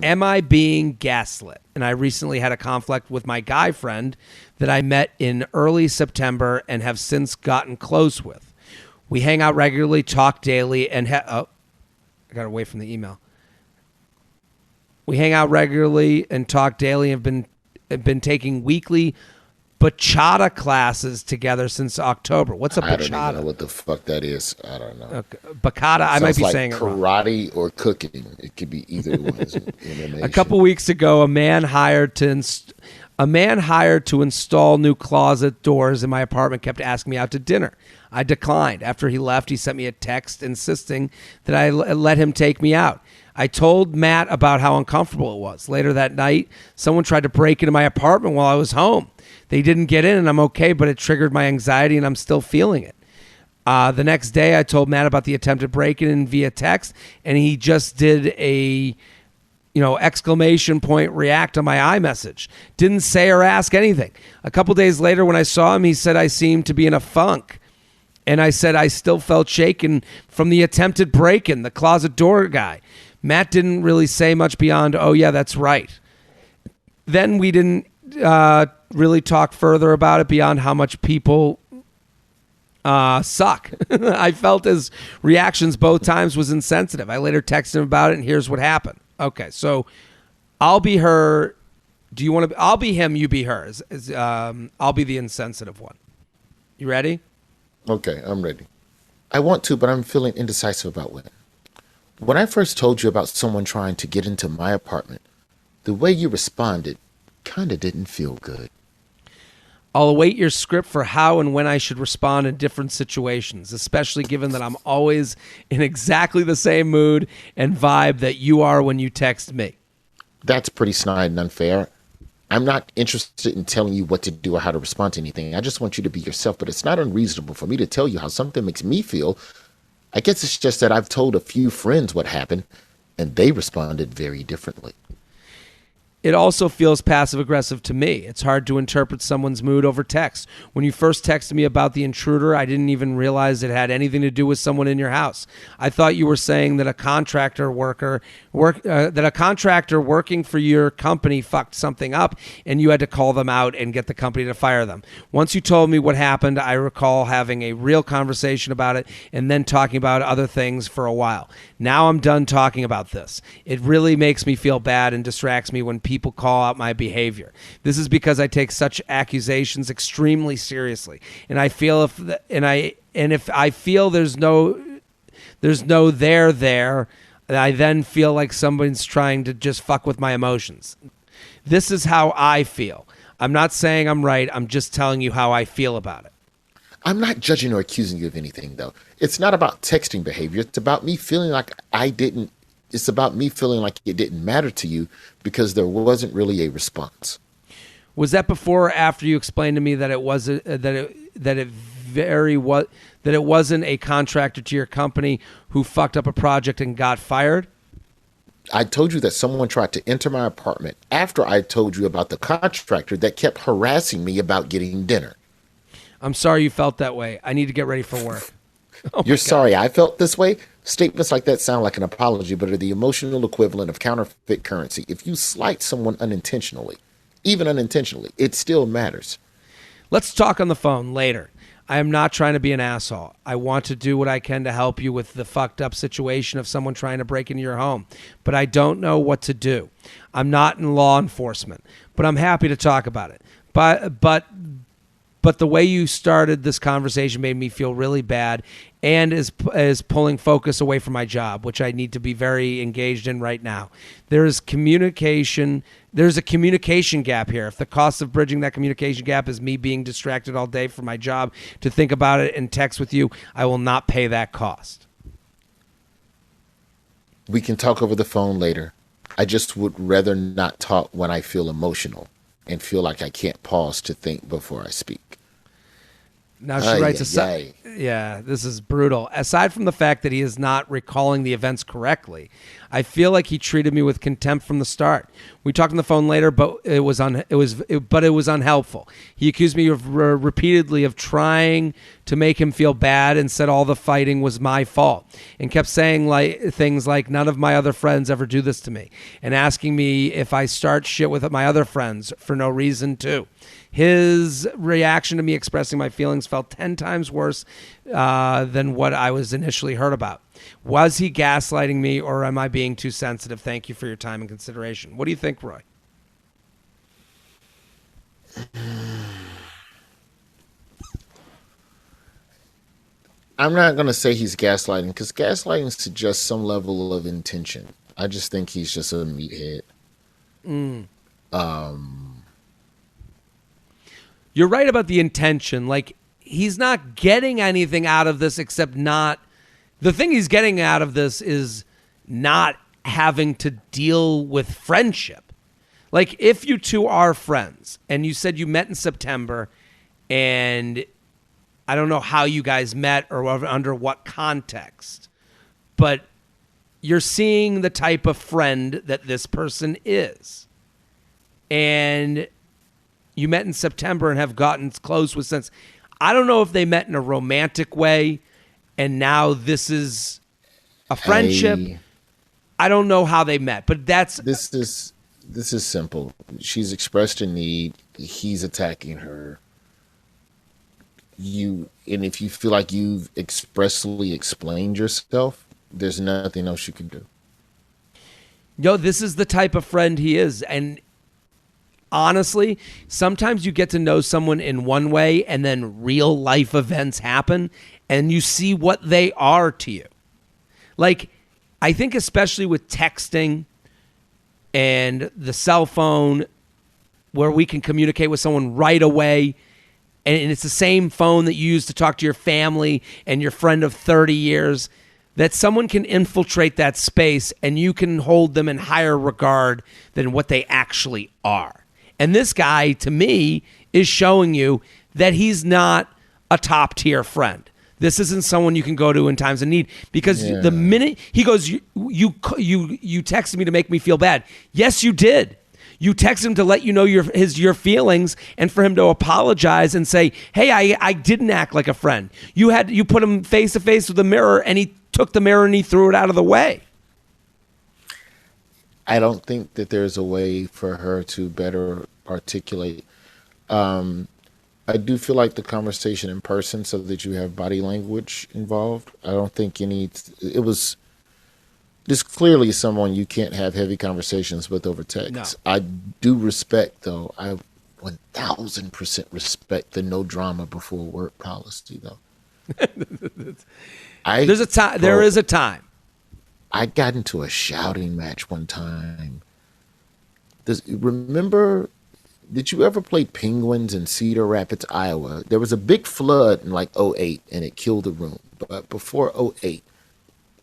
Am I being gaslit? And I recently had a conflict with my guy friend that I met in early September and have since gotten close with. We hang out regularly, talk daily, and I got away from the email. We hang out regularly and talk daily and have been taking weekly bachata classes together since October. What's a bachata? I don't even know what the fuck that is. I don't know. Okay. Bachata, I might be like saying it wrong. karate or cooking. It could be either one. A couple weeks ago, a man hired to install new closet doors in my apartment kept asking me out to dinner. I declined. After he left, he sent me a text insisting that I let him take me out. I told Matt about how uncomfortable it was. Later that night, someone tried to break into my apartment while I was home. They didn't get in, and I'm okay, but it triggered my anxiety, and I'm still feeling it. The next day, I told Matt about the attempted break-in via text, and he just did a exclamation point react on my iMessage. Didn't say or ask anything. A couple days later, when I saw him, he said I seemed to be in a funk. And I said I still felt shaken from the attempted break-in, the closet door guy. Matt didn't really say much beyond, oh, yeah, that's right. Then we didn't really talk further about it beyond how much people suck. I felt his reactions both times was insensitive. I later texted him about it, and here's what happened. Okay, so I'll be her. Do you want to? I'll be him. You be her. I'll be the insensitive one. You ready? Okay, I'm ready. I want to, but I'm feeling indecisive about when. When I first told you about someone trying to get into my apartment, the way you responded kind of didn't feel good. I'll await your script for how and when I should respond in different situations, especially given that I'm always in exactly the same mood and vibe that you are when you text me. That's pretty snide and unfair. I'm not interested in telling you what to do or how to respond to anything. I just want you to be yourself, but it's not unreasonable for me to tell you how something makes me feel. I guess it's just that I've told a few friends what happened, and they responded very differently. It also feels passive-aggressive to me. It's hard to interpret someone's mood over text. When you first texted me about the intruder, I didn't even realize it had anything to do with someone in your house. I thought you were saying that a contractor working for your company fucked something up, and you had to call them out and get the company to fire them. Once you told me what happened, I recall having a real conversation about it and then talking about other things for a while. Now I'm done talking about this. It really makes me feel bad and distracts me when people call out my behavior. This is because I take such accusations extremely seriously, and I feel if I feel there's no there, I then feel like someone's trying to just fuck with my emotions. This is how I feel. I'm not saying I'm right. I'm just telling you how I feel about it. I'm not judging or accusing you of anything, though. It's not about texting behavior. It's about me feeling like it's about me feeling like it didn't matter to you because there wasn't really a response. Was that before or after you explained to me that it wasn't a contractor to your company who fucked up a project and got fired? I told you that someone tried to enter my apartment after I told you about the contractor that kept harassing me about getting dinner. I'm sorry you felt that way. I need to get ready for work. Oh You're sorry I felt this way? Statements like that sound like an apology, but are the emotional equivalent of counterfeit currency. If you slight someone unintentionally, even unintentionally, it still matters. Let's talk on the phone later. I am not trying to be an asshole. I want to do what I can to help you with the fucked up situation of someone trying to break into your home, but I don't know what to do. I'm not in law enforcement, but I'm happy to talk about it. But the way you started this conversation made me feel really bad and is pulling focus away from my job, which I need to be very engaged in right now. There's a communication gap here. If the cost of bridging that communication gap is me being distracted all day from my job to think about it and text with you, I will not pay that cost. We can talk over the phone later. I just would rather not talk when I feel emotional and feel like I can't pause to think before I speak. Now she writes this is brutal. Aside from the fact that he is not recalling the events correctly, I feel like he treated me with contempt from the start. We talked on the phone later, but it was unhelpful. He accused me of repeatedly of trying to make him feel bad and said all the fighting was my fault, and kept saying things like none of my other friends ever do this to me, and asking me if I start shit with my other friends for no reason too. His reaction to me expressing my feelings felt 10 times worse than what I was initially hurt about. Was he gaslighting me, or am I being too sensitive? Thank you for your time and consideration. What do you think, Roy? I'm not going to say he's gaslighting, because gaslighting suggests some level of intention. I just think he's just a meathead. You're right about the intention. Like, he's not getting anything out of this except not... The thing he's getting out of this is not having to deal with friendship. Like, if you two are friends, and you said you met in September, and I don't know how you guys met or under what context, but you're seeing the type of friend that this person is. And you met in September and have gotten close with since. I don't know if they met in a romantic way, and now this is a friendship. I don't know how they met, but this is simple. She's expressed a need. He's attacking her. And if you feel like you've expressly explained yourself, there's nothing else you can do. This is the type of friend he is, and honestly, sometimes you get to know someone in one way, and then real life events happen, and you see what they are to you. Like, I think especially with texting and the cell phone, where we can communicate with someone right away, and it's the same phone that you use to talk to your family and your friend of 30 years, that someone can infiltrate that space and you can hold them in higher regard than what they actually are. And this guy, to me, is showing you that he's not a top-tier friend. This isn't someone you can go to in times of need, because the minute he goes, you texted me to make me feel bad. Yes, you did. You texted him to let you know your feelings, and for him to apologize and say, "Hey, I didn't act like a friend." You put him face to face with the mirror, and he took the mirror and he threw it out of the way. I don't think that there's a way for her to better articulate. I do feel like the conversation in person, so that you have body language involved. I don't think there's clearly someone you can't have heavy conversations with over text. No. I do respect, though. I 1000% respect the no drama before work policy, though. There is a time. I got into a shouting match one time. Remember, did you ever play Penguins in Cedar Rapids, Iowa? There was a big flood in like 2008, and it killed the room. But before 2008,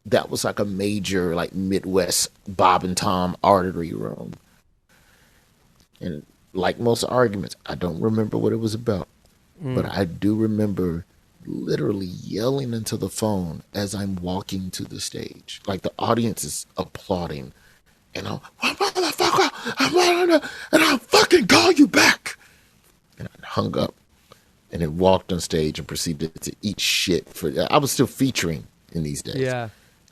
that was like a major like Midwest Bob and Tom artery room. And like most arguments, I don't remember what it was about. But I do remember literally yelling into the phone as I'm walking to the stage. Like, the audience is applauding. And I'm, motherfucker, and I'll fucking call you back. And I hung up and then walked on stage and proceeded to eat shit. I was still featuring in these days. Yeah.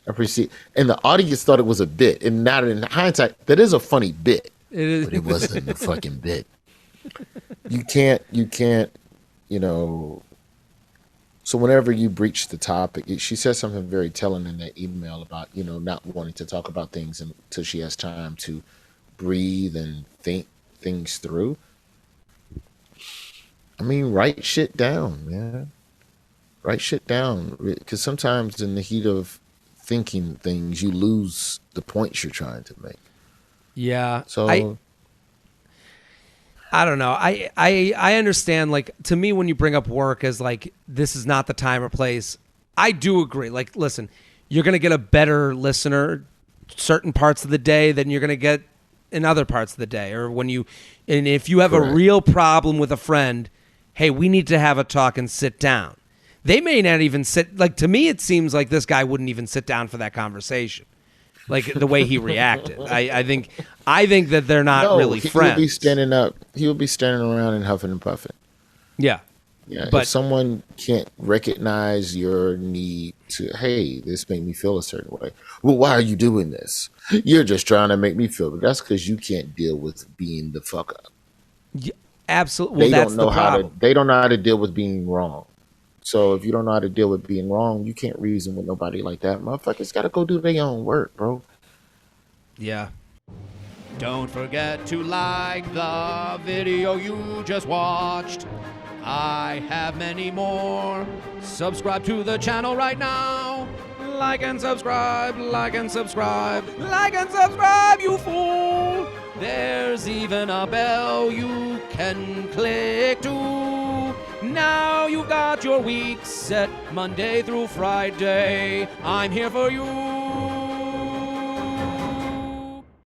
And the audience thought it was a bit. And now in hindsight, that is a funny bit. It is. But it wasn't a fucking bit. You can't, so whenever you breach the topic, she says something very telling in that email about, not wanting to talk about things until she has time to breathe and think things through. I mean, write shit down, man. Write shit down. Because sometimes in the heat of thinking things, you lose the points you're trying to make. Yeah. So I don't know. I understand, like, to me, when you bring up work as like, this is not the time or place, I do agree. Like, listen, you're going to get a better listener certain parts of the day than you're going to get in other parts of the day. Or and if you have Correct. a real problem with a friend, hey, we need to have a talk and sit down. They may not even sit, like, to me, it seems like this guy wouldn't even sit down for that conversation. like the way he reacted. I think that they're not really friends. He would be standing up. He would be standing around and huffing and puffing. Yeah. Yeah, but if someone can't recognize your need to, hey, this made me feel a certain way. Well, why are you doing this? You're just trying to make me feel. But that's because you can't deal with being the fuck up. Yeah, absolutely. Well, that's the problem. They don't know how to deal with being wrong. So if you don't know how to deal with being wrong, you can't reason with nobody like that. Motherfuckers got to go do their own work, bro. Yeah. Don't forget to like the video you just watched. I have many more. Subscribe to the channel right now. Like and subscribe, like and subscribe, like and subscribe, you fool. There's even a bell you can click to. Now you've got your week set Monday through Friday. I'm here for you.